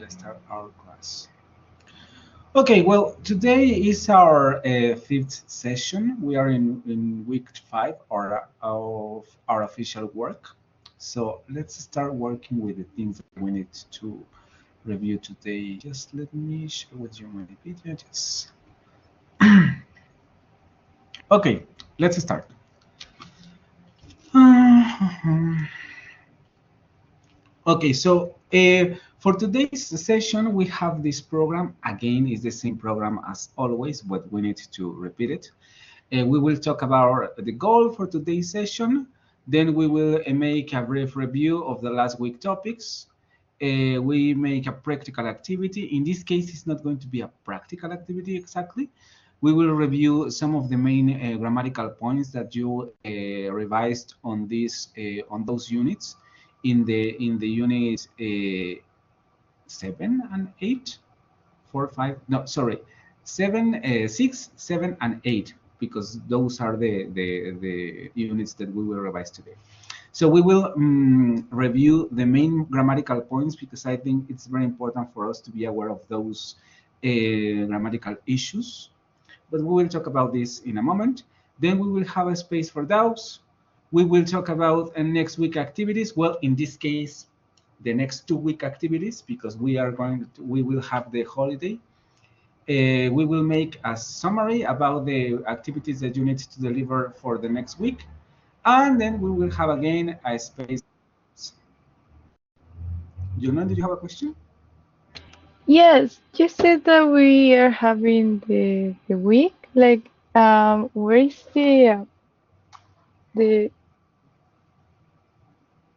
start our class. Okay, well, today is our fifth session. We are in week 5 of our official work. So let's start working with the things that we need to review today. Just let me share with you my video. Just okay, let's start. Okay, so for today's session, we have this program. Again, it's the same program as always, but we need to repeat it. We will talk about the goal for today's session. Then we will make a brief review of the last week topics. We make a practical activity. In this case, it's not going to be a practical activity exactly. We will review some of the main grammatical points that you revised on those units in the unit 7 and 8, 4, 5. No, sorry, 7, 6, 7, and 8, because those are the units that we will revise today. So we will review the main grammatical points because I think it's very important for us to be aware of those grammatical issues. But we will talk about this in a moment. Then we will have a space for doubts. We will talk about next week activities. Well, in this case, the next 2-week activities, because we will have the holiday. We will make a summary about the activities that you need to deliver for the next week. And then we will have again a space. Julian, did you have a question? Yes, you said that we are having the week. Like, where is the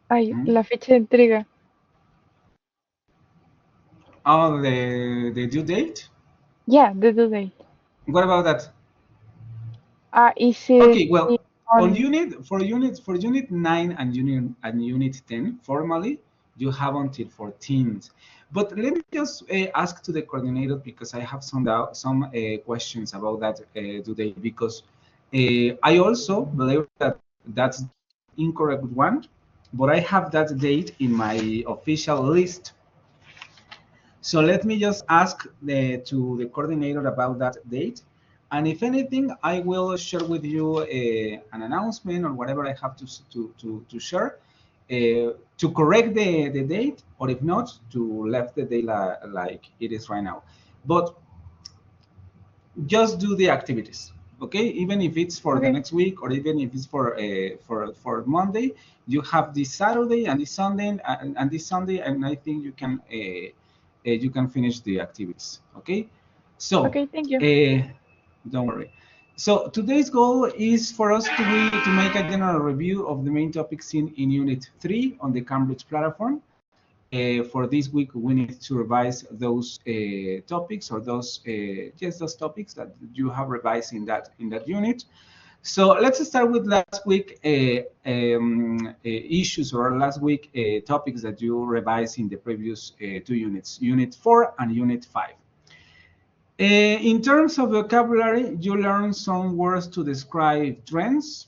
ay, Hmm? la fecha de entrega? Oh, the due date? Yeah, the due date. What about that? Is it Okay, well, on on? unit 9 and unit 10, formally, you have until 14th. But let me just ask to the coordinator because I have some questions about that today because I also believe that that's incorrect one, but I have that date in my official list. So let me just ask to the coordinator about that date. And if anything, I will share with you an announcement or whatever I have to share to correct the date, or if not, to left the date like it is right now. But just do the activities, okay? Even if it's for the Okay, next week or even if it's for Monday, you have this Saturday and this Sunday and this Sunday, and I think you can finish the activities, okay? So okay, thank you. don't worry. So today's goal is for us to make a general review of the main topics in Unit 3 on the Cambridge platform. For this week, we need to revise those topics or those just those topics that you have revised in that unit. So let's start with last week issues or last week topics that you revised in the previous 2 units, Unit 4 and Unit 5. In terms of vocabulary, you learn some words to describe trends.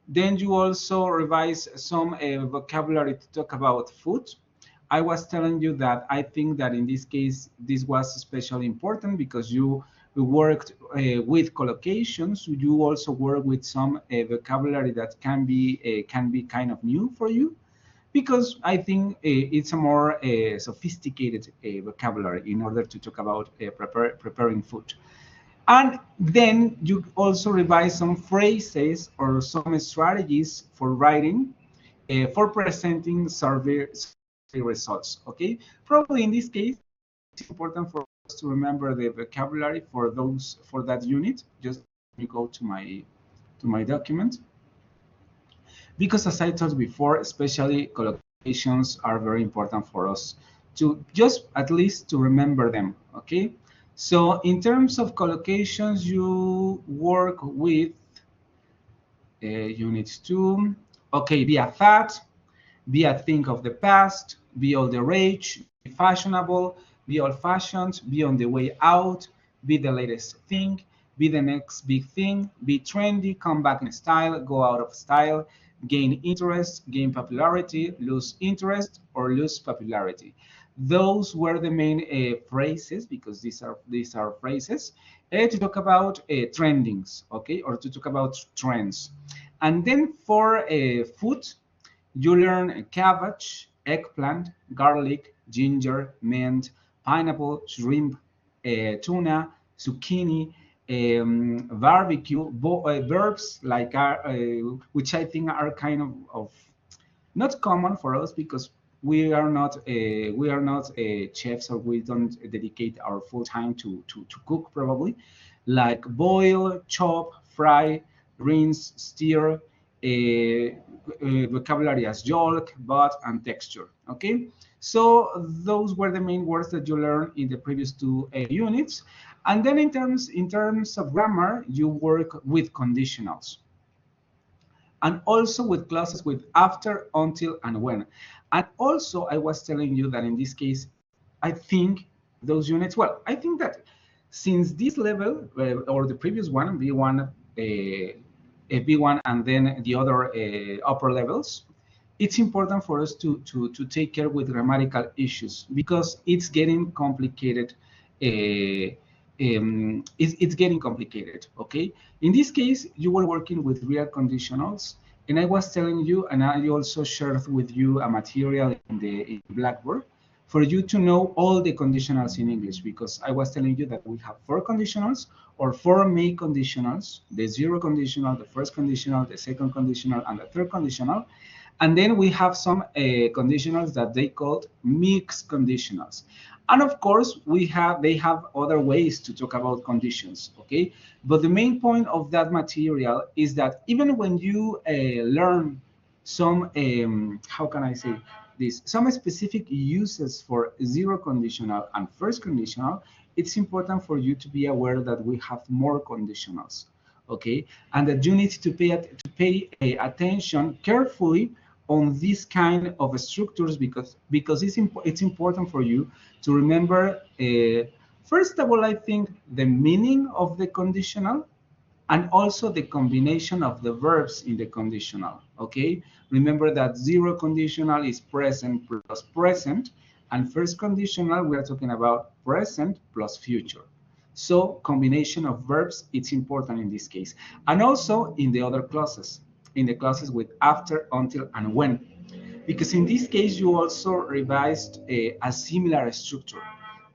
Then you also revise some vocabulary to talk about food. I was telling you that I think that in this case, this was especially important because you worked with collocations. You also work with some vocabulary that can be kind of new for you because I think it's a more sophisticated vocabulary in order to talk about preparing food. And then you also revise some phrases or some strategies for writing, for presenting survey results. Okay, probably in this case, it's important for us to remember the vocabulary for that unit. Just let me go to my document because, as I told before, especially collocations are very important for us to just at least to remember them. Okay. So in terms of collocations, you work with unit 2. Okay, be a fact, be a thing of the past, be all the rage, be fashionable, be old-fashioned, be on the way out, be the latest thing, be the next big thing, be trendy, come back in style, go out of style, gain interest, gain popularity, lose interest, or lose popularity. Those were the main phrases, because these are phrases to talk about trendings, okay, or to talk about trends. And then for food, you learn cabbage, eggplant, garlic, ginger, mint, pineapple, shrimp, tuna, zucchini, barbecue, verbs like which I think are kind of not common for us, because we are not chefs, or we don't dedicate our full time to cook, probably, like boil, chop, fry, rinse, stir, vocabulary as yolk, but, and texture. Okay, so those were the main words that you learned in the previous two units. And then in terms of grammar, you work with conditionals, and also with clauses with after, until, and when. And also, I was telling you that in this case, I think those units, well, I think that since this level, or the previous one, B1, B1, and then the other upper levels, it's important for us to take care with grammatical issues, because it's getting complicated. It's getting complicated, okay? In this case, you were working with real conditionals, and I was telling you, and I also shared with you a material in Blackboard for you to know all the conditionals in English, because I was telling you that we have four conditionals, or four main conditionals: the zero conditional, the first conditional, the second conditional, and the third conditional. And then we have some conditionals that they called mixed conditionals. And of course, they have other ways to talk about conditions, okay? But the main point of that material is that even when you learn some, how can I say this, some specific uses for zero conditional and first conditional, it's important for you to be aware that we have more conditionals, okay? And that you need to pay attention carefully on this kind of structures, because it's important for you to remember, first of all, I think, the meaning of the conditional, and also the combination of the verbs in the conditional, okay? Remember that zero conditional is present plus present, and first conditional, we are talking about present plus future. So combination of verbs, it's important in this case. And also in the other clauses, in the clauses with after, until, and when. Because in this case, you also revised a similar structure,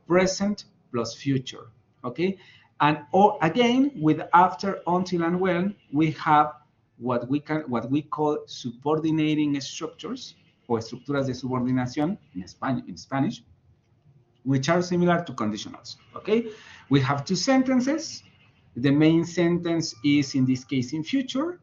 present plus future, okay? And again, with after, until, and when, we have what we call subordinating structures, o estructuras de subordinación in Spanish, which are similar to conditionals, okay? We have two sentences. The main sentence is, in this case, in future,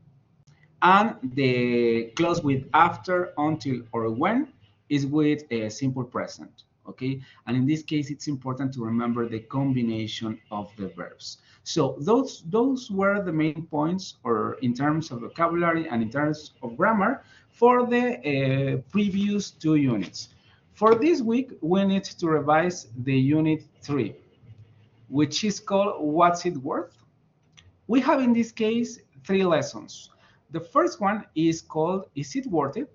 and the clause with after, until, or when is with a simple present, okay? And in this case, it's important to remember the combination of the verbs. So those were the main points, or in terms of vocabulary and in terms of grammar, for the previous two units. For this week, we need to revise the unit 3, which is called What's It Worth? We have, in this case, 3 lessons. The first one is called Is It Worth It?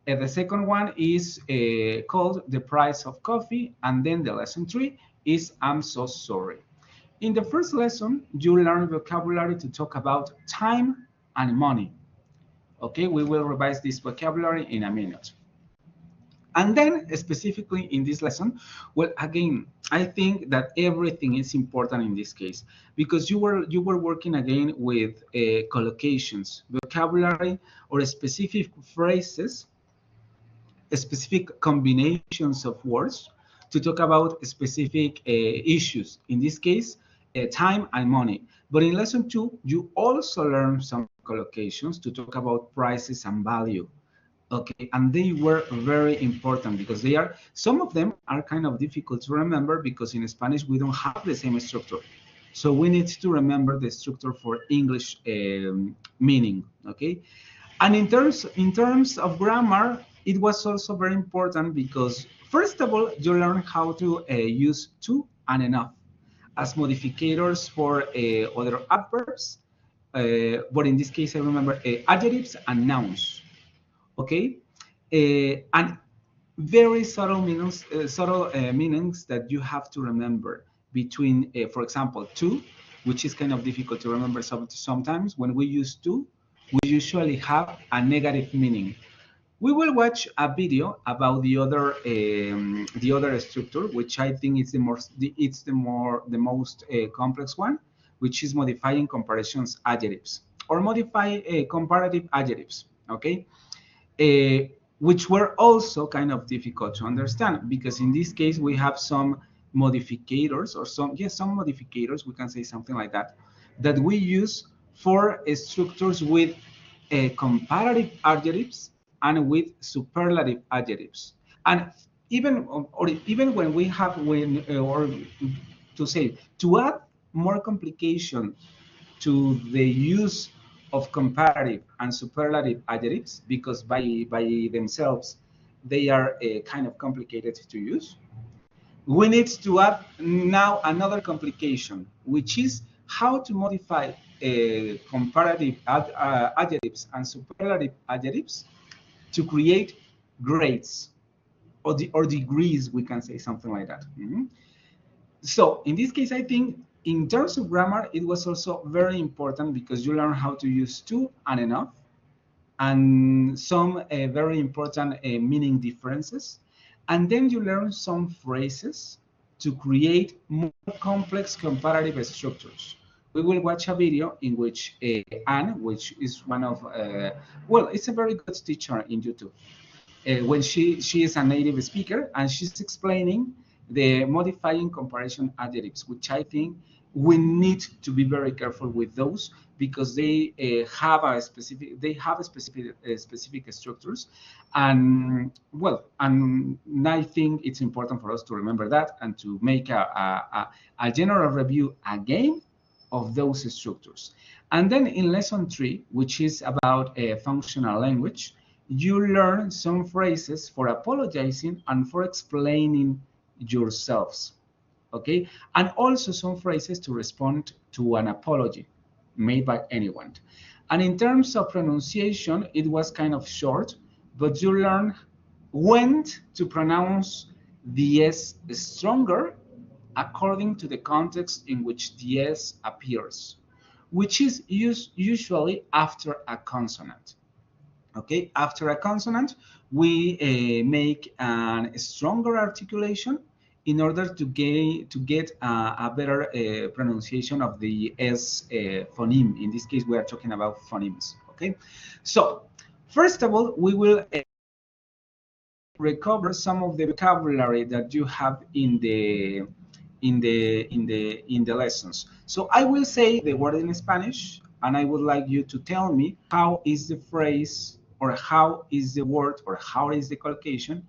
And the second one is called The Price of Coffee. And then the lesson 3 is I'm So Sorry. In the first lesson, you learn vocabulary to talk about time and money. Okay, we will revise this vocabulary in a minute. And then specifically in this lesson, well, again, I think that everything is important in this case, because you were working again with collocations, vocabulary, or specific phrases, specific combinations of words to talk about specific issues. In this case, time and money. But in lesson 2, you also learn some collocations to talk about prices and value. Okay, and they were very important, because some of them are kind of difficult to remember, because in Spanish we don't have the same structure. So we need to remember the structure for English meaning, okay? And in terms of grammar, it was also very important, because first of all, you learn how to use to and enough as modifiers for other adverbs, but in this case, I remember adjectives and nouns. Okay, and very subtle meanings that you have to remember between, for example, to, which is kind of difficult to remember sometimes. When we use to, we usually have a negative meaning. We will watch a video about the other structure, which I think is the most complex one, which is modifying comparisons adjectives or modify comparative adjectives. Okay, uh, which were also kind of difficult to understand because in this case we have some modificators or some modificators, we can say something like that, that we use for structures with comparative adjectives and with superlative adjectives. And even when we have or to say to add more complication to the use of comparative and superlative adjectives, because by themselves they are kind of complicated to use, we need to add now another complication, which is how to modify comparative adjectives and superlative adjectives to create grades or degrees, we can say something like that. So in this case, I think in terms of grammar, it was also very important because you learn how to use to and enough, and some very important meaning differences. And then you learn some phrases to create more complex comparative structures. We will watch a video in which Anne, which is one of, well, it's a very good teacher in YouTube, when she is a native speaker and she's explaining the modifying comparison adjectives, which I think we need to be very careful with those because they have a specific structures, and well, and I think it's important for us to remember that and to make a general review again of those structures. And then in lesson 3, which is about functional language, you learn some phrases for apologizing and for explaining yourselves, okay? And also some phrases to respond to an apology made by anyone. And in terms of pronunciation, it was kind of short, but you learn when to pronounce the S stronger according to the context in which the S appears, which is usually after a consonant. Okay, after a consonant, we make a stronger articulation in order to get a better pronunciation of the S phoneme. In this case, we are talking about phonemes. Okay, so first of all, we will recover some of the vocabulary that you have in the lessons. So I will say the word in Spanish, and I would like you to tell me how is the phrase or how is the word or how is the collocation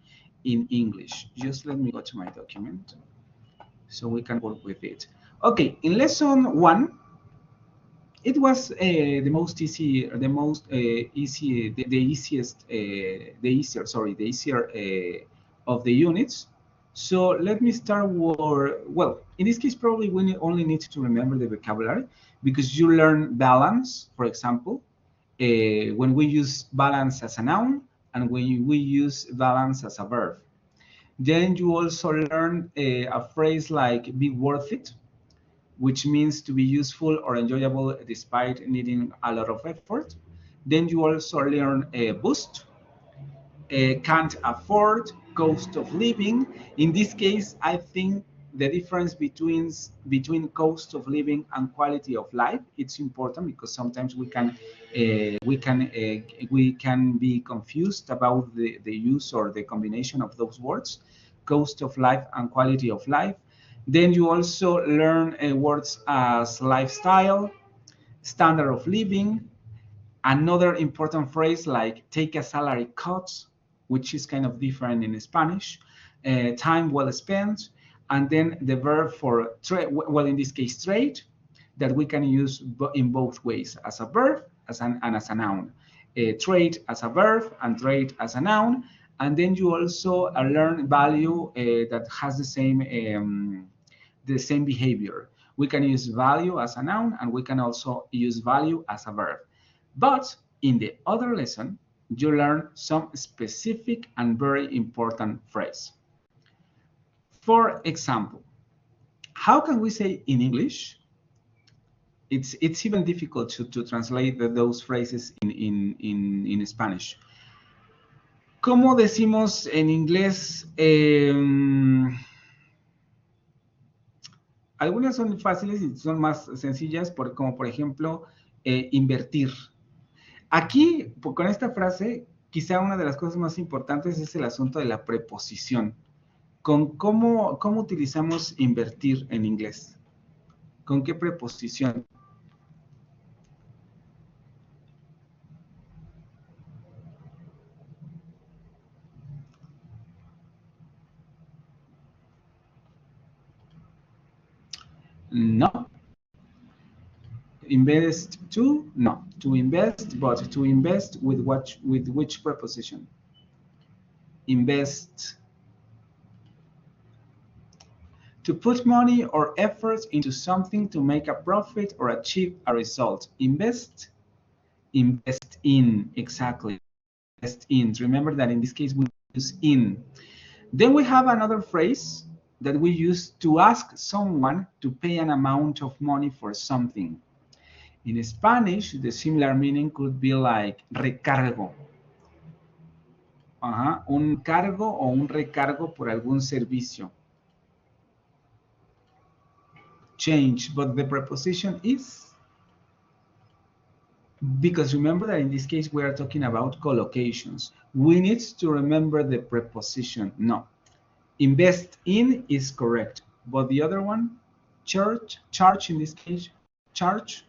in English. Just let me go to my document so we can work with it. Okay, in lesson 1, it was the most easy, the most easy, the easiest, the easier, sorry, the easier of the units. So let me start with, well, in this case, probably we only need to remember the vocabulary because you learn balance, for example, when we use balance as a noun and when we use balance as a verb. Then you also learn a phrase like be worth it, which means to be useful or enjoyable despite needing a lot of effort. Then you also learn a boost, can't afford, cost of living. In this case, I think the difference between cost of living and quality of life, it's important because sometimes we can be confused about the use or the combination of those words, cost of life and quality of life. Then you also learn words as lifestyle, standard of living, another important phrase like take a salary cut, which is kind of different in Spanish, time well spent, and then the verb for trade, well, in this case, trade, that we can use in both ways, as a verb and as a noun. Trade as a verb and trade as a noun. And then you also learn value that has the same behavior. We can use value as a noun and we can also use value as a verb. But in the other lesson, you learn some specific and very important phrase. For example, how can we say in English? It's even difficult to translate those phrases in Spanish. ¿Cómo decimos en inglés? Algunas son fáciles y son más sencillas, como por ejemplo, invertir. Aquí, con esta frase, quizá una de las cosas más importantes es el asunto de la preposición. ¿Cómo utilizamos invertir en inglés? ¿Con qué preposición? No. Invest to? No. To invest, but to invest with what? With which preposition? Invest. To put money or effort into something to make a profit or achieve a result. Invest. Invest in. Exactly. Invest in. Remember that in this case we use in. Then we have another phrase that we use to ask someone to pay an amount of money for something. In Spanish, the similar meaning could be like recargo. Un cargo o un recargo por algún servicio. Change, but the preposition is, because remember that in this case we are talking about collocations. We need to remember the preposition. No. Invest in is correct, but the other one, charge in this case, charge.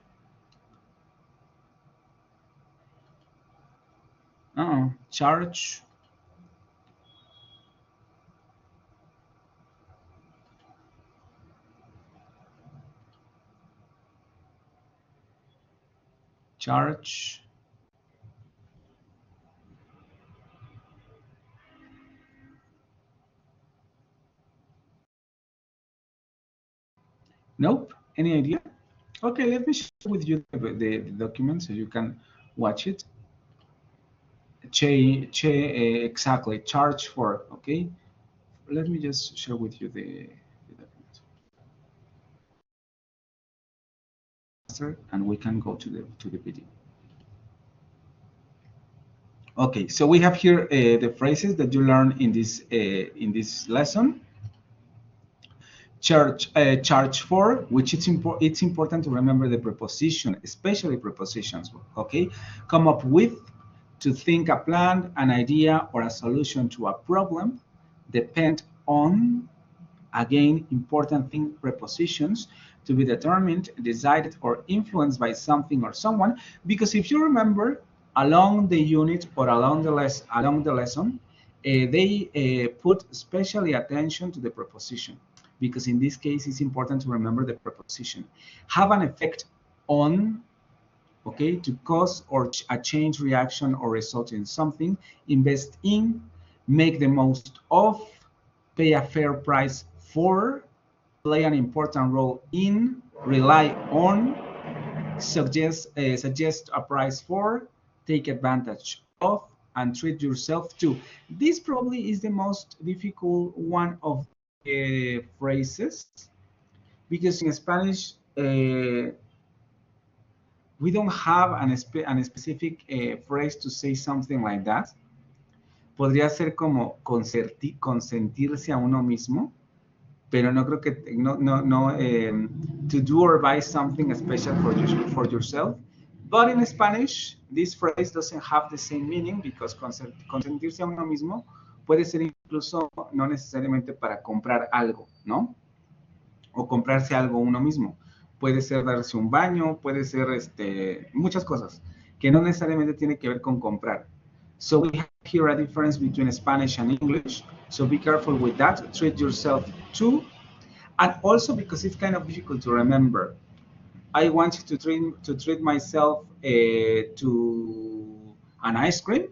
Charge. Charge. Nope. Any idea? Okay, let me share with you the document so you can watch it. Exactly, charge for, okay? Let me just share with you the document. And we can go to the video. Okay, so we have here the phrases that you learn in this lesson. Charge for, which it's important to remember the preposition, especially prepositions. Okay, come up with, to think a plan, an idea, or a solution to a problem. Depend on, again, important thing, prepositions, to be determined, decided, or influenced by something or someone. Because if you remember, along the unit or along the lesson, they put specially attention to the preposition, because in this case it's important to remember the preposition. Have an effect on, okay, to cause or a change, reaction, or result in something. Invest in, make the most of, pay a fair price for, play an important role in, rely on, suggest a price for, take advantage of, and treat yourself to. This probably is the most difficult one of the phrases, because in Spanish we don't have an specific phrase to say something like that. Podría ser como consentirse a uno mismo, pero no creo que to do or buy something special for yourself. But in Spanish, this phrase doesn't have the same meaning, because consentirse a uno mismo puede ser incluso no necesariamente para comprar algo, ¿no? O comprarse algo uno mismo. Puede ser darse un baño, puede ser muchas cosas que no necesariamente tiene que ver con comprar. So we have here a difference between Spanish and English. So be careful with that. Treat yourself to. And also because it's kind of difficult to remember. I want to treat myself to an ice cream.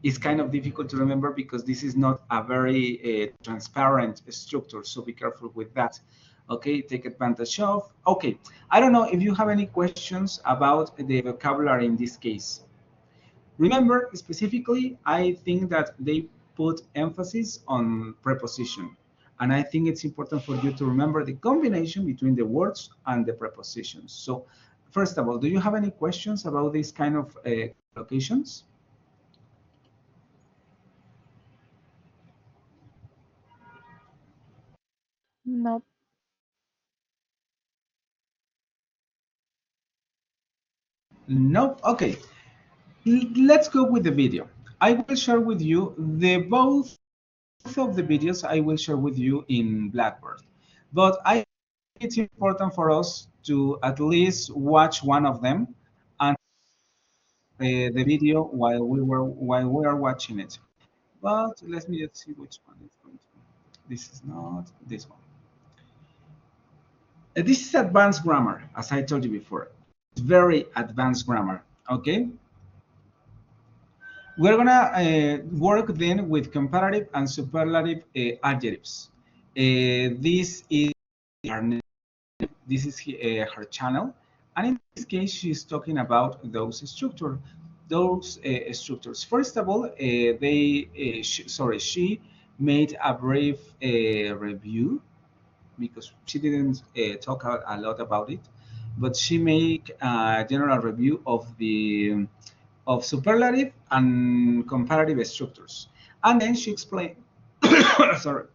It's kind of difficult to remember because this is not a very transparent structure. So be careful with that. Okay, take advantage of. Okay, I don't know if you have any questions about the vocabulary in this case. Remember, specifically, I think that they put emphasis on preposition. And I think it's important for you to remember the combination between the words and the prepositions. So, first of all, do you have any questions about these kind of locations? No. No? Okay. Let's go with the video. I will share with you the both of the videos I will share with you in Blackboard. But I think it's important for us to at least watch one of them and the video while we are watching it. But let me just see which one is going to be. This is not this one. This is advanced grammar, as I told you before. It's very advanced grammar. Okay. We're gonna work then with comparative and superlative adjectives. This is her name. This is her channel, and in this case, she's talking about those structures. First of all, she made a brief review because she didn't talk a lot about it, but she made a general review of superlative and comparative structures. And then she explained, sorry,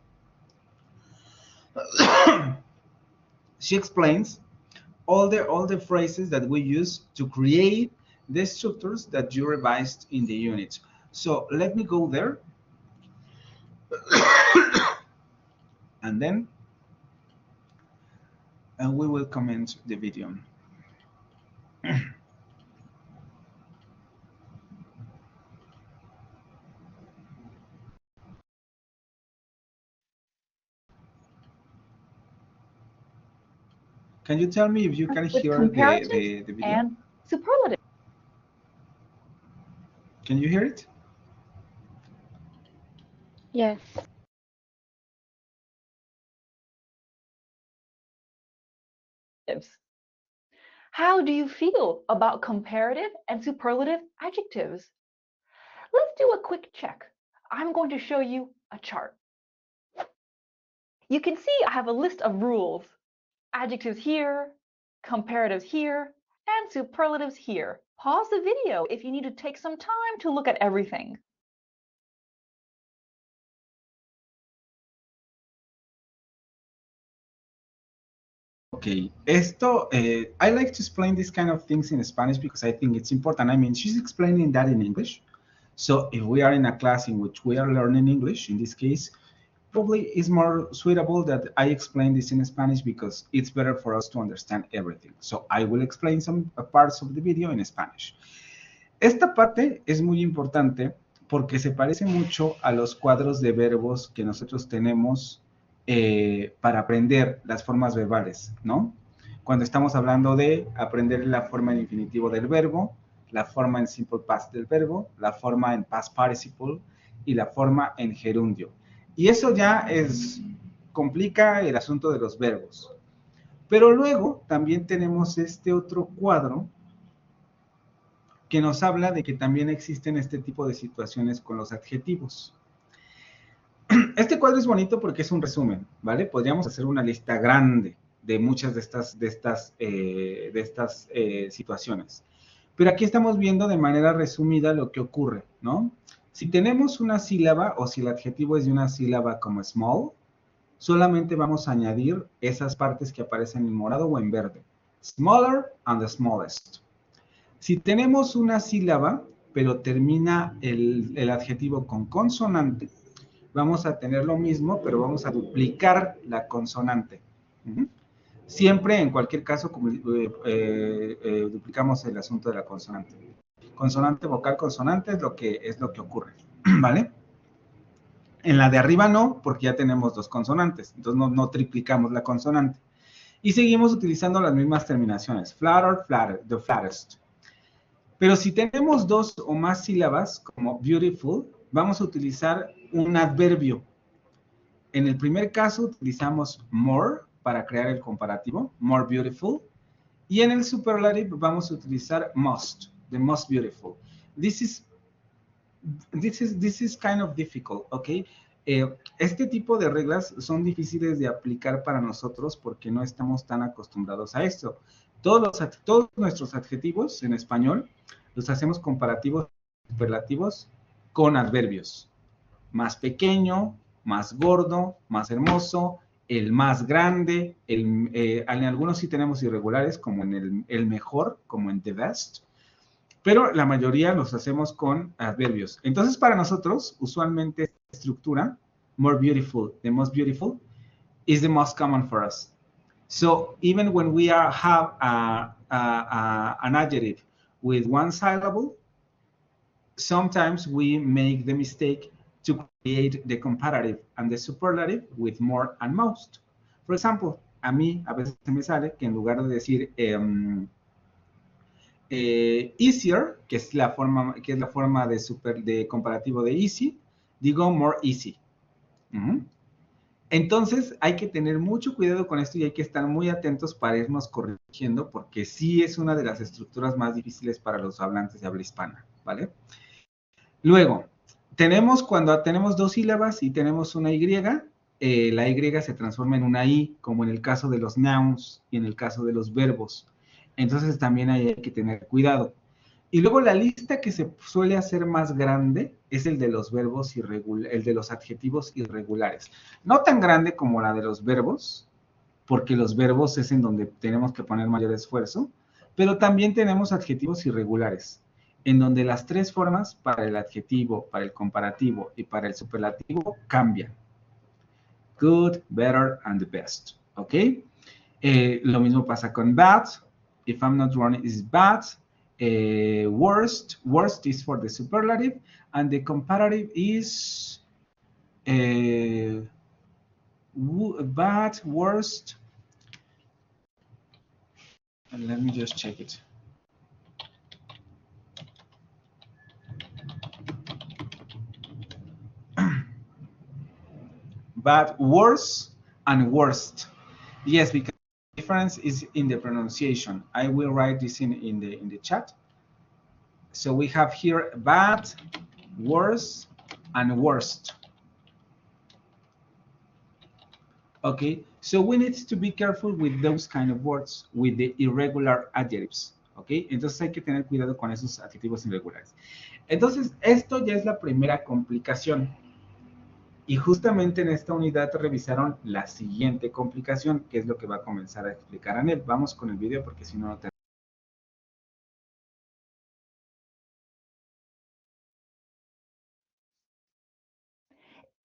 she explains all the phrases that we use to create the structures that you revised in the unit. So let me go there, and then we will comment the video. Can you tell me if you can hear the video? And superlative. Can you hear it? Yes. How do you feel about comparative and superlative adjectives? Let's do a quick check. I'm going to show you a chart. You can see I have a list of rules. Adjectives here, comparatives here, and superlatives here. Pause the video if you need to take some time to look at everything. Okay, I like to explain these kind of things in Spanish because I think it's important. I mean, she's explaining that in English. So if we are in a class in which we are learning English, in this case, probably it's more suitable that I explain this in Spanish because it's better for us to understand everything. So I will explain some parts of the video in Spanish. Esta parte es muy importante porque se parece mucho a los cuadros de verbos que nosotros tenemos para aprender las formas verbales, ¿no? Cuando estamos hablando de aprender la forma en infinitivo del verbo, la forma en simple past del verbo, la forma en past participle y la forma en gerundio. Y eso ya complica el asunto de los verbos. Pero luego también tenemos este otro cuadro que nos habla de que también existen este tipo de situaciones con los adjetivos. Este cuadro es bonito porque es un resumen, ¿vale? Podríamos hacer una lista grande de muchas de estas situaciones. Pero aquí estamos viendo de manera resumida lo que ocurre, ¿no? Si tenemos una sílaba o si el adjetivo es de una sílaba como small, solamente vamos a añadir esas partes que aparecen en morado o en verde. Smaller and the smallest. Si tenemos una sílaba, pero termina el adjetivo con consonante, vamos a tener lo mismo, pero vamos a duplicar la consonante. Siempre, en cualquier caso, duplicamos el asunto de la consonante. Consonante, vocal, consonante es lo que ocurre, ¿vale? En la de arriba no, porque ya tenemos dos consonantes, entonces no triplicamos la consonante. Y seguimos utilizando las mismas terminaciones, flatter, flatter, the flattest. Pero si tenemos dos o más sílabas, como beautiful, vamos a utilizar un adverbio. En el primer caso utilizamos more para crear el comparativo, more beautiful. Y en el superlative vamos a utilizar most, the most beautiful. This is this is kind of difficult, okay? Este tipo de reglas son difíciles de aplicar para nosotros porque no estamos tan acostumbrados a esto. Todos nuestros adjetivos en español los hacemos comparativos, superlativos con adverbios. Más pequeño, más gordo, más hermoso, el más grande, en algunos sí tenemos irregulares, como en el mejor, como en the best, pero la mayoría los hacemos con adverbios. Entonces, para nosotros, usualmente esta estructura, more beautiful, the most beautiful, is the most common for us. So even when we have an adjective with one syllable, sometimes we make the mistake to create the comparative and the superlative with more and most. For example, a mí a veces me sale que en lugar de decir easier, que es la forma de comparativo de easy, digo more easy. Entonces hay que tener mucho cuidado con esto y hay que estar muy atentos para irnos corrigiendo porque sí es una de las estructuras más difíciles para los hablantes de habla hispana, ¿vale? Luego, cuando tenemos dos sílabas y tenemos una Y, la Y se transforma en una I, como en el caso de los nouns y en el caso de los verbos. Entonces también hay que tener cuidado. Y luego la lista que se suele hacer más grande es el de los verbos el de los adjetivos irregulares. No tan grande como la de los verbos, porque los verbos es en donde tenemos que poner mayor esfuerzo, pero también tenemos adjetivos irregulares, en donde las tres formas para el adjetivo, para el comparativo y para el superlativo cambian. Good, better, and the best. ¿Ok? Lo mismo pasa con bad. If I'm not wrong, is bad. Worst. Worst is for the superlative. And the comparative is bad, worst. And let me just check it. Bad, worse, and worst. Yes, because the difference is in the pronunciation. I will write this in the chat. So we have here bad, worse, and worst. Okay, so we need to be careful with those kind of words, with the irregular adjectives. Okay, entonces hay que tener cuidado con esos adjetivos irregulares. Entonces, esto ya es la primera complicación. Y justamente en esta unidad revisaron la siguiente complicación, que es lo que va a comenzar a explicar Anel. Vamos con el video porque si no, no te...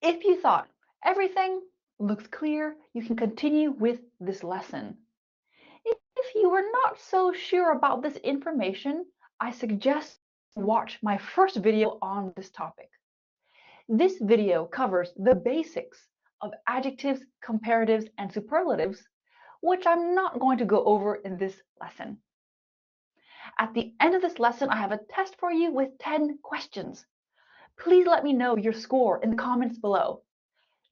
If you thought everything looks clear, you can continue with this lesson. If you were not so sure about this information, I suggest you watch my first video on this topic. This video covers the basics of adjectives, comparatives, and superlatives, which I'm not going to go over in this lesson. At the end of this lesson, I have a test for you with 10 questions. Please let me know your score in the comments below.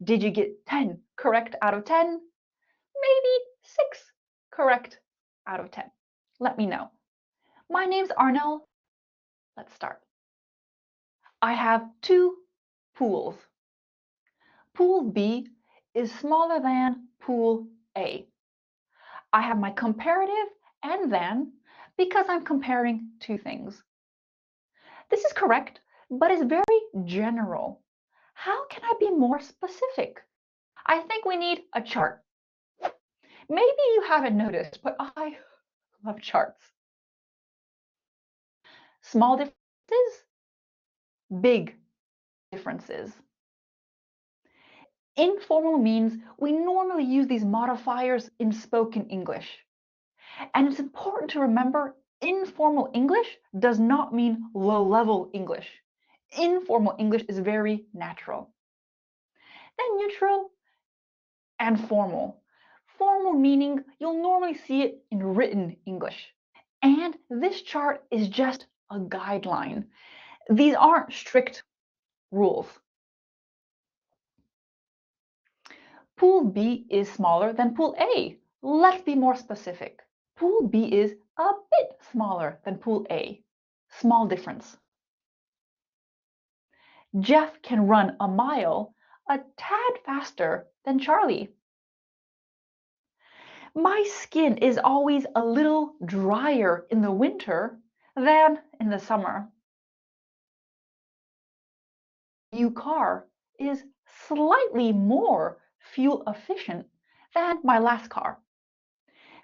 Did you get 10 correct out of 10? Maybe 6 correct out of 10. Let me know. My name's Arnell. Let's start. I have 2 pools. Pool B is smaller than Pool A. I have my comparative and than because I'm comparing 2 things. This is correct, but it's very general. How can I be more specific? I think we need a chart. Maybe you haven't noticed, but I love charts. Small differences, big differences. Informal means we normally use these modifiers in spoken English. And it's important to remember informal English does not mean low-level English. Informal English is very natural. Then neutral and formal. Formal meaning you'll normally see it in written English. And this chart is just a guideline. These aren't strict rules. Pool B is smaller than Pool A. Let's be more specific. Pool B is a bit smaller than Pool A. Small difference. Jeff can run a mile a tad faster than Charlie. My skin is always a little drier in the winter than in the summer. New car is slightly more fuel efficient than my last car.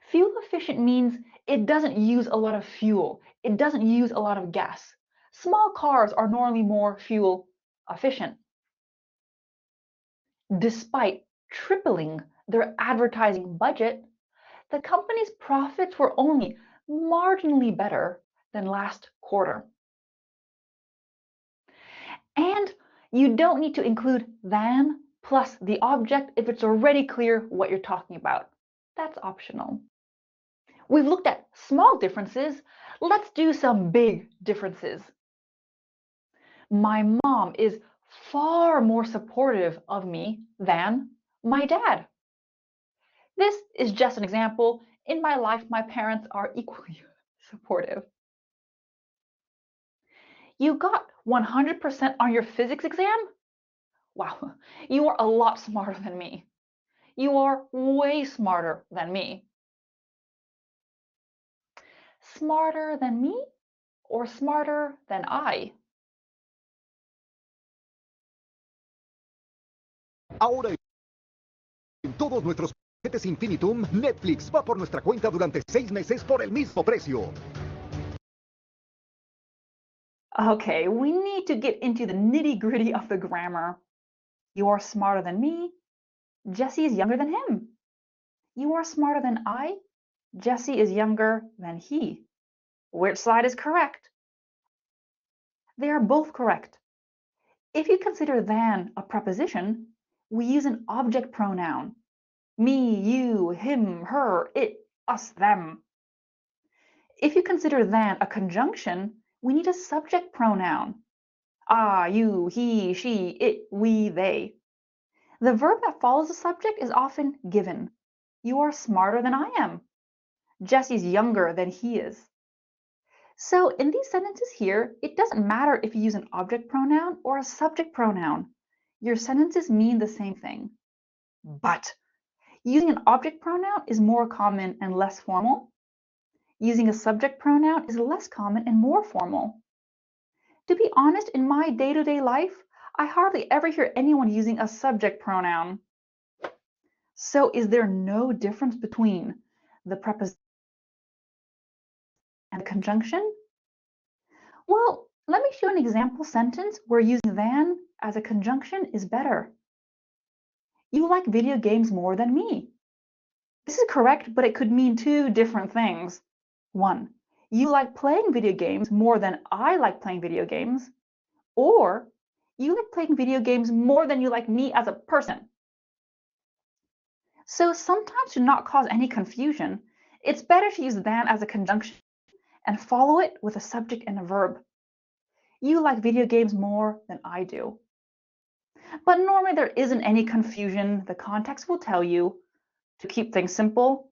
Fuel efficient means it doesn't use a lot of fuel. It doesn't use a lot of gas. Small cars are normally more fuel efficient. Despite tripling their advertising budget, the company's profits were only marginally better than last quarter. And you don't need to include than plus the object if it's already clear what you're talking about. That's optional. We've looked at small differences. Let's do some big differences. My mom is far more supportive of me than my dad. This is just an example. In my life, my parents are equally supportive. You got 100% on your physics exam? Wow, you are a lot smarter than me. You are way smarter than me. Smarter than me or smarter than I? Ahora en todos nuestros paquetes Infinitum, Netflix va por nuestra cuenta durante 6 meses por el mismo precio. Okay, we need to get into the nitty-gritty of the grammar. You are smarter than me. Jesse is younger than him. You are smarter than I. Jesse is younger than he. Which side is correct? They are both correct. If you consider than a preposition, we use an object pronoun. Me, you, him, her, it, us, them. If you consider than a conjunction, we need a subject pronoun. I, you, he, she, it, we, they. The verb that follows the subject is often given. You are smarter than I am. Jesse's younger than he is. So in these sentences here, it doesn't matter if you use an object pronoun or a subject pronoun. Your sentences mean the same thing. But using an object pronoun is more common and less formal. Using a subject pronoun is less common and more formal. To be honest, in my day-to-day life, I hardly ever hear anyone using a subject pronoun. So is there no difference between the preposition and the conjunction? Well, let me show an example sentence where using than as a conjunction is better. You like video games more than me. This is correct, but it could mean two different things. One, you like playing video games more than I like playing video games. Or, you like playing video games more than you like me as a person. So sometimes to not cause any confusion, it's better to use than as a conjunction and follow it with a subject and a verb. You like video games more than I do. But normally there isn't any confusion. The context will tell you, to keep things simple,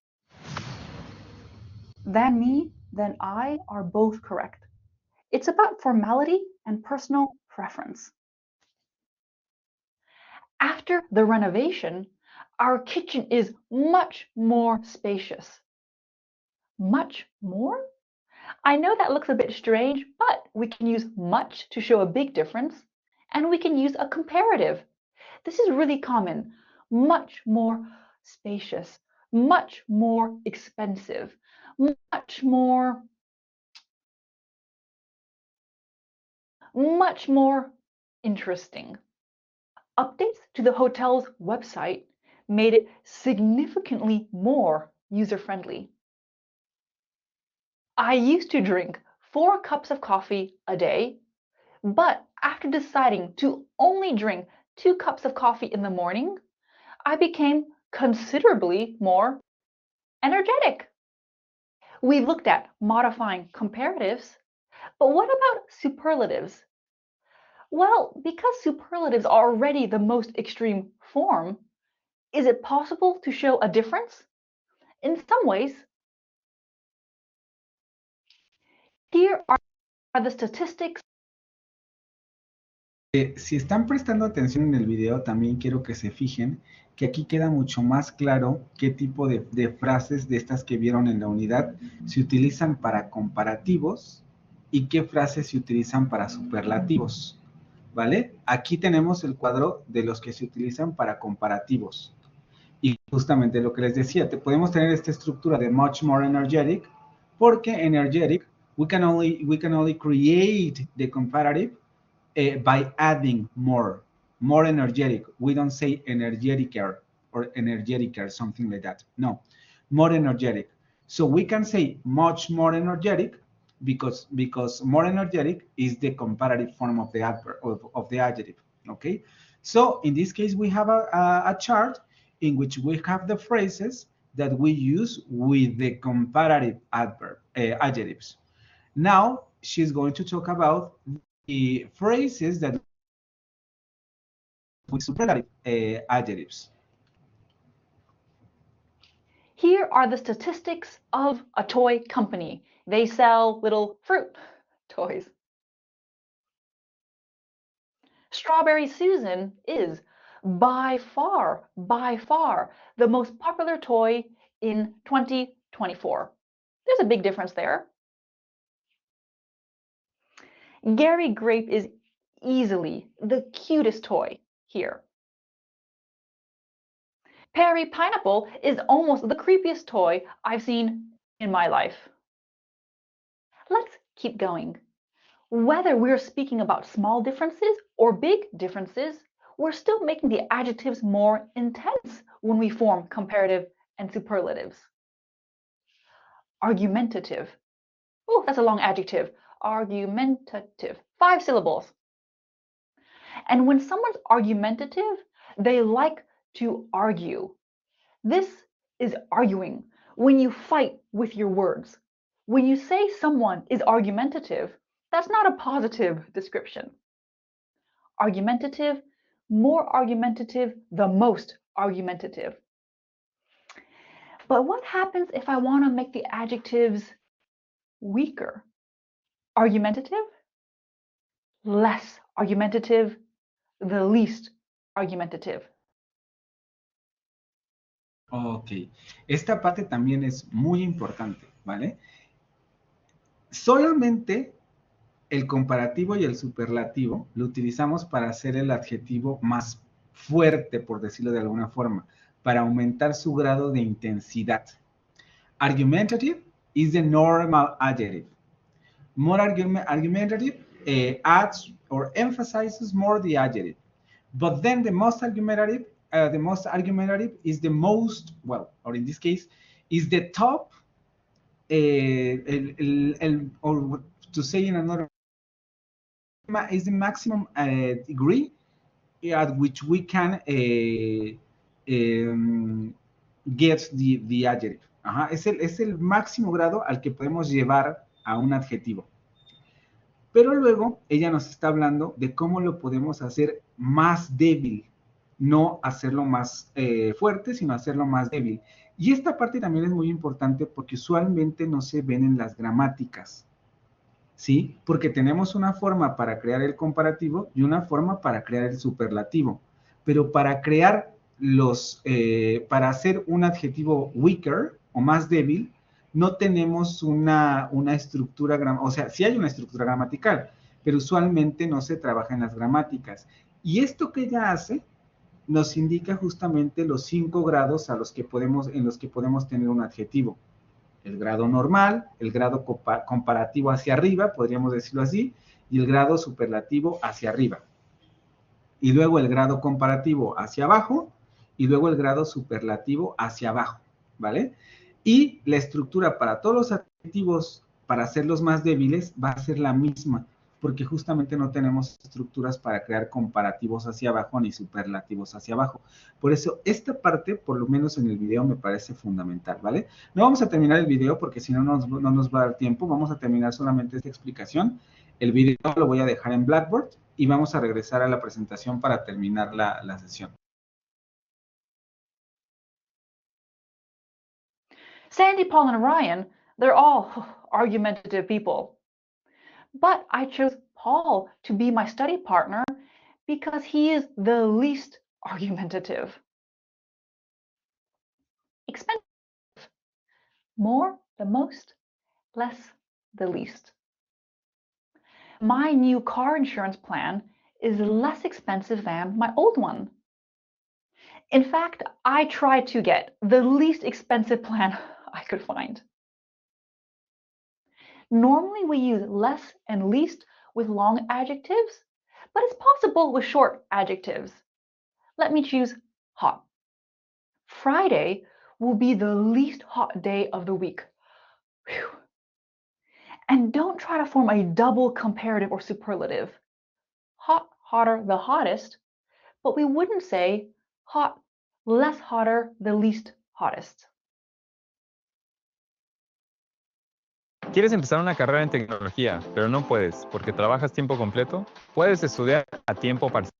than me, than I are both correct. It's about formality and personal preference. After the renovation, our kitchen is much more spacious. Much more? I know that looks a bit strange, but we can use much to show a big difference, and we can use a comparative. This is really common. Much more spacious, much more expensive, much more interesting. Updates to the hotel's website made it significantly more user-friendly. I used to drink 4 cups of coffee a day, but after deciding to only drink 2 cups of coffee in the morning, I became considerably more energetic. We looked at modifying comparatives, but what about superlatives? Well, because superlatives are already the most extreme form, is it possible to show a difference? In some ways. Here are the statistics Si están prestando atención en el video, también quiero que se fijen que aquí queda mucho más claro qué tipo de frases de estas que vieron en la unidad se utilizan para comparativos y qué frases se utilizan para superlativos, ¿vale? Aquí tenemos el cuadro de los que se utilizan para comparativos. Y justamente lo que les decía, podemos tener esta estructura de much more energetic, porque energetic, we can only create the comparative by adding more energetic. We don't say energeticer or energeticer, something like that. No, more energetic. So we can say much more energetic because more energetic is the comparative form of the adverb of the adjective. Okay. So in this case, we have a chart in which we have the phrases that we use with the comparative adjectives. Now she's going to talk about the phrases that with superlative adjectives. Here are the statistics of a toy company. They sell little fruit toys. Strawberry Susan is by far, the most popular toy in 2024. There's a big difference there. Gary Grape is easily the cutest toy here. Perry Pineapple is almost the creepiest toy I've seen in my life. Let's keep going. Whether we're speaking about small differences or big differences, we're still making the adjectives more intense when we form comparative and superlatives. Argumentative. Oh, that's a long adjective. Argumentative. 5 syllables. And when someone's argumentative, they like to argue. This is arguing when you fight with your words. When you say someone is argumentative, that's not a positive description. Argumentative, more argumentative, the most argumentative. But what happens if I want to make the adjectives weaker? Argumentative, less argumentative, the least argumentative. Ok, esta parte también es muy importante, ¿vale? Solamente el comparativo y el superlativo lo utilizamos para hacer el adjetivo más fuerte, por decirlo de alguna forma, para aumentar su grado de intensidad. Argumentative is the normal adjective. More argumentative adds or emphasizes more the adjective. But then the most argumentative is the most, well, or in this case, is the top, or to say in another, is the maximum degree at which we can get the adjective. Ajá, es el máximo grado al que podemos llevar a un adjetivo. Pero luego ella nos está hablando de cómo lo podemos hacer más débil, no hacerlo más fuerte, sino hacerlo más débil. Y esta parte también es muy importante porque usualmente no se ven en las gramáticas, ¿sí? Porque tenemos una forma para crear el comparativo y una forma para crear el superlativo. Pero para crear para hacer un adjetivo weaker o más débil, no tenemos una estructura, o sea, sí hay una estructura gramatical, pero usualmente no se trabaja en las gramáticas. Y esto que ella hace nos indica justamente los 5 grados en los que podemos tener un adjetivo. El grado normal, el grado comparativo hacia arriba, podríamos decirlo así, y el grado superlativo hacia arriba. Y luego el grado comparativo hacia abajo, y luego el grado superlativo hacia abajo, ¿vale? Y la estructura para todos los adjetivos, para hacerlos más débiles, va a ser la misma, porque justamente no tenemos estructuras para crear comparativos hacia abajo ni superlativos hacia abajo. Por eso, esta parte, por lo menos en el video, me parece fundamental, ¿vale? No vamos a terminar el video porque si no, no nos va a dar tiempo. Vamos a terminar solamente esta explicación. El video lo voy a dejar en Blackboard y vamos a regresar a la presentación para terminar la sesión. Sandy, Paul, and Ryan, they're all argumentative people. But I chose Paul to be my study partner because he is the least argumentative. Expensive. More, the most, less, the least. My new car insurance plan is less expensive than my old one. In fact, I tried to get the least expensive plan I could find. Normally we use less and least with long adjectives, but it's possible with short adjectives. Let me choose hot. Friday will be the least hot day of the week. Whew. And don't try to form a double comparative or superlative. Hot, hotter, the hottest, but we wouldn't say hot, less hotter, the least hottest. ¿Quieres empezar una carrera en tecnología, pero no puedes porque trabajas tiempo completo? Puedes estudiar a tiempo parcial.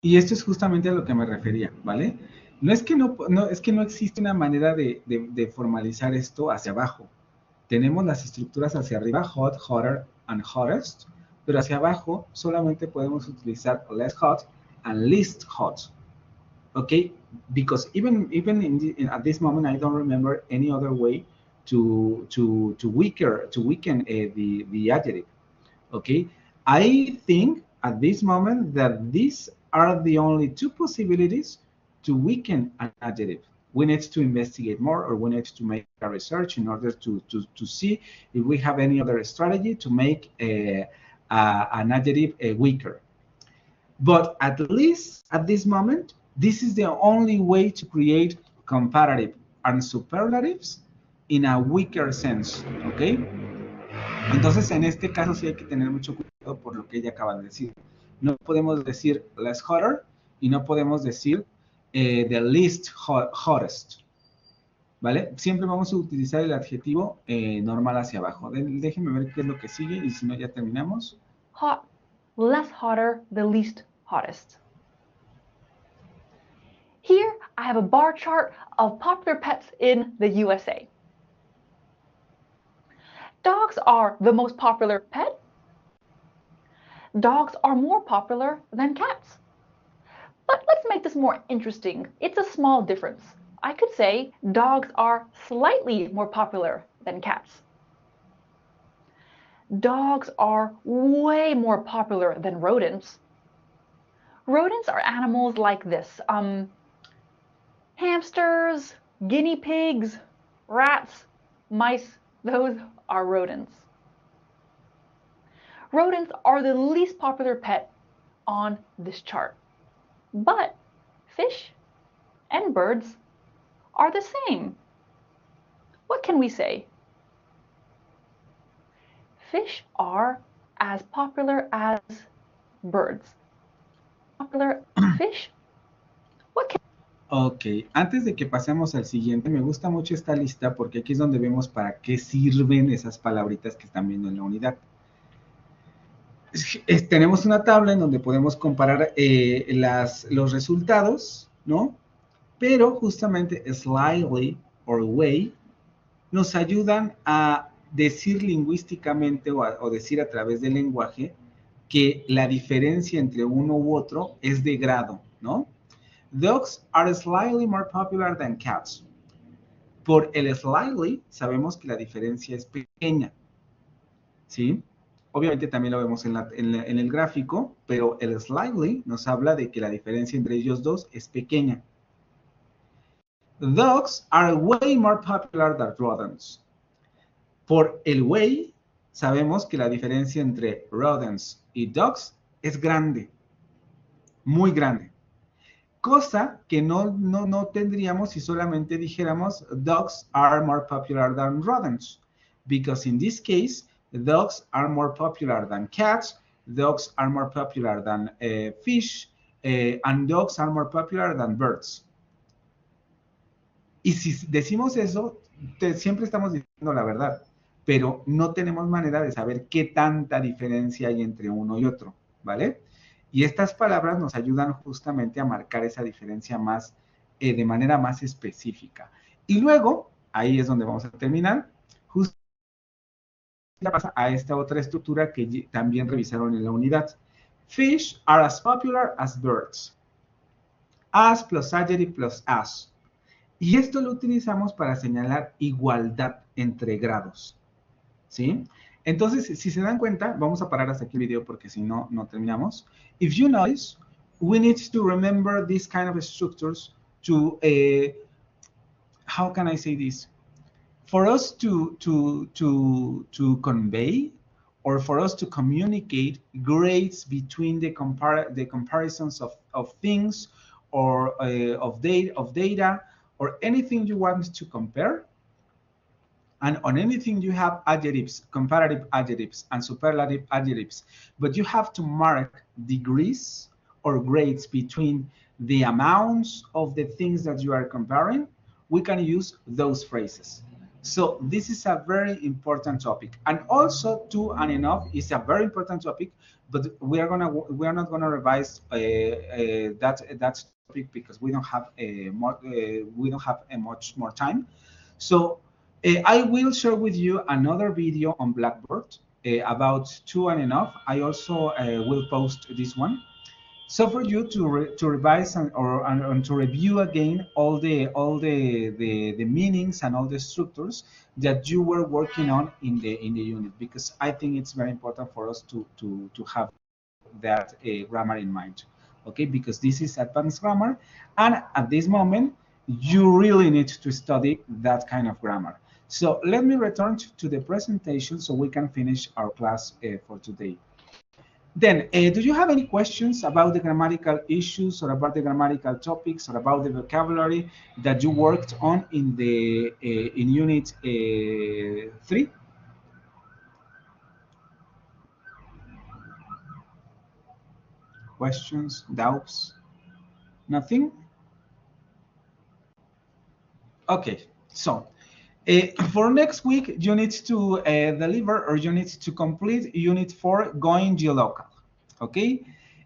Y esto es justamente a lo que me refería, ¿vale? Es que no existe una manera de formalizar esto hacia abajo. Tenemos las estructuras hacia arriba, hot, hotter, and hottest, pero hacia abajo solamente podemos utilizar less hot and least hot. Okay, because even at this moment, I don't remember any other way to weaken the adjective. Okay, I think at this moment that these are the only two possibilities to weaken an adjective. We need to investigate more, or we need to make a research in order to see if we have any other strategy to make an adjective weaker. But at least at this moment, this is the only way to create comparative and superlatives in a weaker sense, ¿ok? Entonces, en este caso sí hay que tener mucho cuidado por lo que ella acaba de decir. No podemos decir less hotter y no podemos decir the least hottest, ¿vale? Siempre vamos a utilizar el adjetivo normal hacia abajo. Déjenme ver qué es lo que sigue y si no ya terminamos. Hot, less hotter, the least hottest. Here, I have a bar chart of popular pets in the USA. Dogs are the most popular pet. Dogs are more popular than cats. But let's make this more interesting. It's a small difference. I could say dogs are slightly more popular than cats. Dogs are way more popular than rodents. Rodents are animals like this. Hamsters, guinea pigs, rats, mice, those are rodents. Rodents are the least popular pet on this chart. But fish and birds are the same. What can we say? Fish are as popular as birds. Popular fish. What can Ok, antes de que pasemos al siguiente, me gusta mucho esta lista porque aquí es donde vemos para qué sirven esas palabritas que están viendo en la unidad. Tenemos una tabla en donde podemos comparar los resultados, ¿no? Pero justamente slightly or way nos ayudan a decir lingüísticamente o decir a través del lenguaje que la diferencia entre uno u otro es de grado, ¿no? Dogs are slightly more popular than cats. Por el slightly sabemos que la diferencia es pequeña, ¿sí? Obviamente también lo vemos en el gráfico, pero el slightly nos habla de que la diferencia entre ellos dos es pequeña. Dogs are way more popular than rodents. Por el way sabemos que la diferencia entre rodents y dogs es grande, muy grande. Cosa que no tendríamos si solamente dijéramos dogs are more popular than rodents. Because in this case, dogs are more popular than cats, dogs are more popular than fish, and dogs are more popular than birds. Y si decimos eso, siempre estamos diciendo la verdad, pero no tenemos manera de saber qué tanta diferencia hay entre uno y otro, ¿vale? Y estas palabras nos ayudan justamente a marcar esa diferencia más, de manera más específica. Y luego, ahí es donde vamos a terminar. Justo pasa a esta otra estructura que también revisaron en la unidad. Fish are as popular as birds. As plus adjective plus as. Y esto lo utilizamos para señalar igualdad entre grados, ¿sí? Entonces, si se dan cuenta, vamos a parar hasta aquí el video porque si no, no terminamos. If you notice, we need to remember these kind of structures to, how can I say this? For us to convey or for us to communicate grades between the comparisons of things or of data or anything you want to compare, and on anything you have adjectives, comparative adjectives and superlative adjectives, but you have to mark degrees or grades between the amounts of the things that you are comparing, we can use those phrases. So this is a very important topic, and also two and enough is a very important topic, but we are not gonna revise that topic because we don't have much more time. So I will share with you another video on Blackboard about two and enough. I also will post this one. So for you to revise and to review again all the meanings and all the structures that you were working on in the unit, because I think it's very important for us to have that grammar in mind. Okay, because this is advanced grammar, and at this moment you really need to study that kind of grammar. So let me return to the presentation so we can finish our class for today. Then, do you have any questions about the grammatical issues or about the grammatical topics or about the vocabulary that you worked on in the in Unit 3? Questions, doubts? Nothing? Okay, so for next week, you need to deliver or you need to complete Unit 4, Going Geolocal. Okay?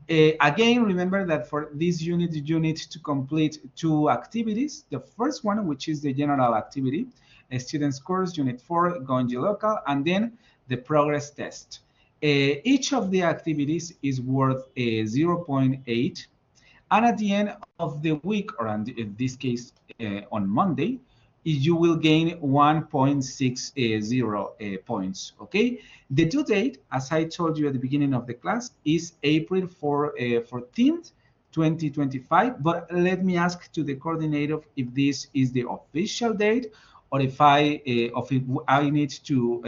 Again, remember that for this unit, you need to complete two activities. The first one, which is the general activity, a student's course, Unit 4, Going Geolocal, and then the progress test. Each of the activities is worth 0.8. And at the end of the week, or in this case, on Monday, you will gain 1.60 points, okay? The due date, as I told you at the beginning of the class, is April 14th, 2025, but let me ask to the coordinator if this is the official date or if I need to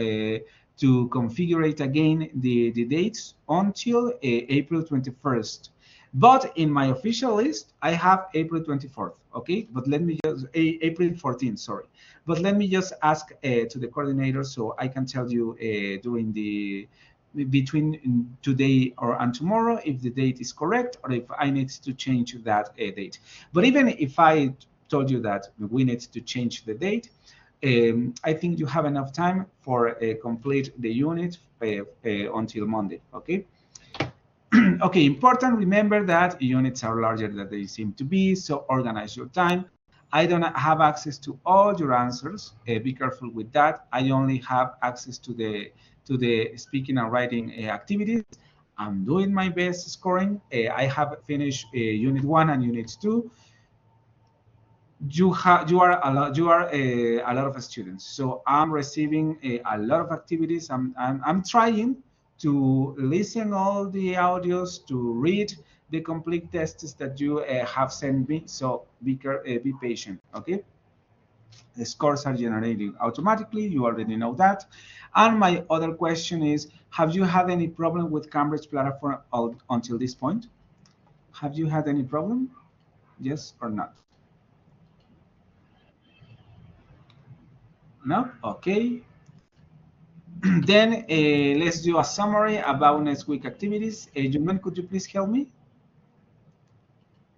configure it again the dates until April 21st. But in my official list, I have April 24th, okay? But let me just, April 14th, sorry. But let me just ask to the coordinator so I can tell you between today and tomorrow if the date is correct or if I need to change that date. But even if I told you that we need to change the date, I think you have enough time for complete the unit until Monday, okay? Okay, important, remember that units are larger than they seem to be, so organize your time. I don't have access to all your answers. Be careful with that. I only have access to the speaking and writing activities. I'm doing my best scoring. I have finished Unit 1 and Unit 2. You are a lot of students, so I'm receiving a lot of activities. I'm trying to listen all the audios, to read the complete tests that you have sent me. So be patient, okay? The scores are generated automatically. You already know that. And my other question is, have you had any problem with Cambridge platform until this point? Have you had any problem? Yes or not? No? Okay. Then let's do a summary about next week activities. Juman, could you please help me?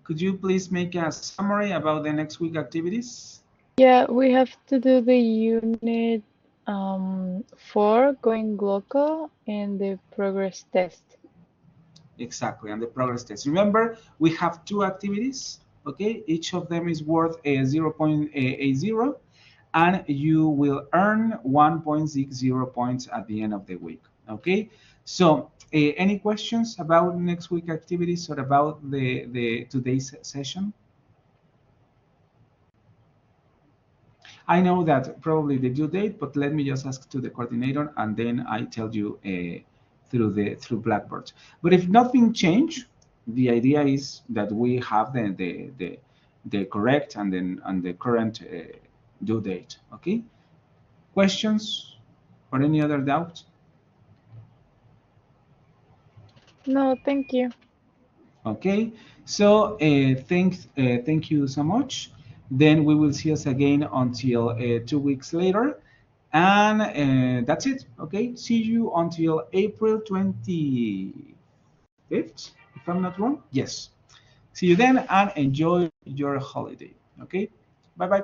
Could you please make a summary about the next week activities? Yeah, we have to do the unit 4, going local, and the progress test. Exactly, and the progress test. Remember, we have two activities, okay? Each of them is worth 0.80. and you will earn 1.60 points at the end of the week. Okay, so any questions about next week activities or about the today's session? I know that probably the due date, but let me just ask to the coordinator, and then I tell you through Blackboard. But if nothing changed, the idea is that we have the correct and then the current due date. Okay. Questions or any other doubts? No, thank you. Okay. So thank you so much. Then we will see us again until 2 weeks later. And that's it. Okay. See you until April 25th, if I'm not wrong. Yes. See you then and enjoy your holiday. Okay. Bye bye.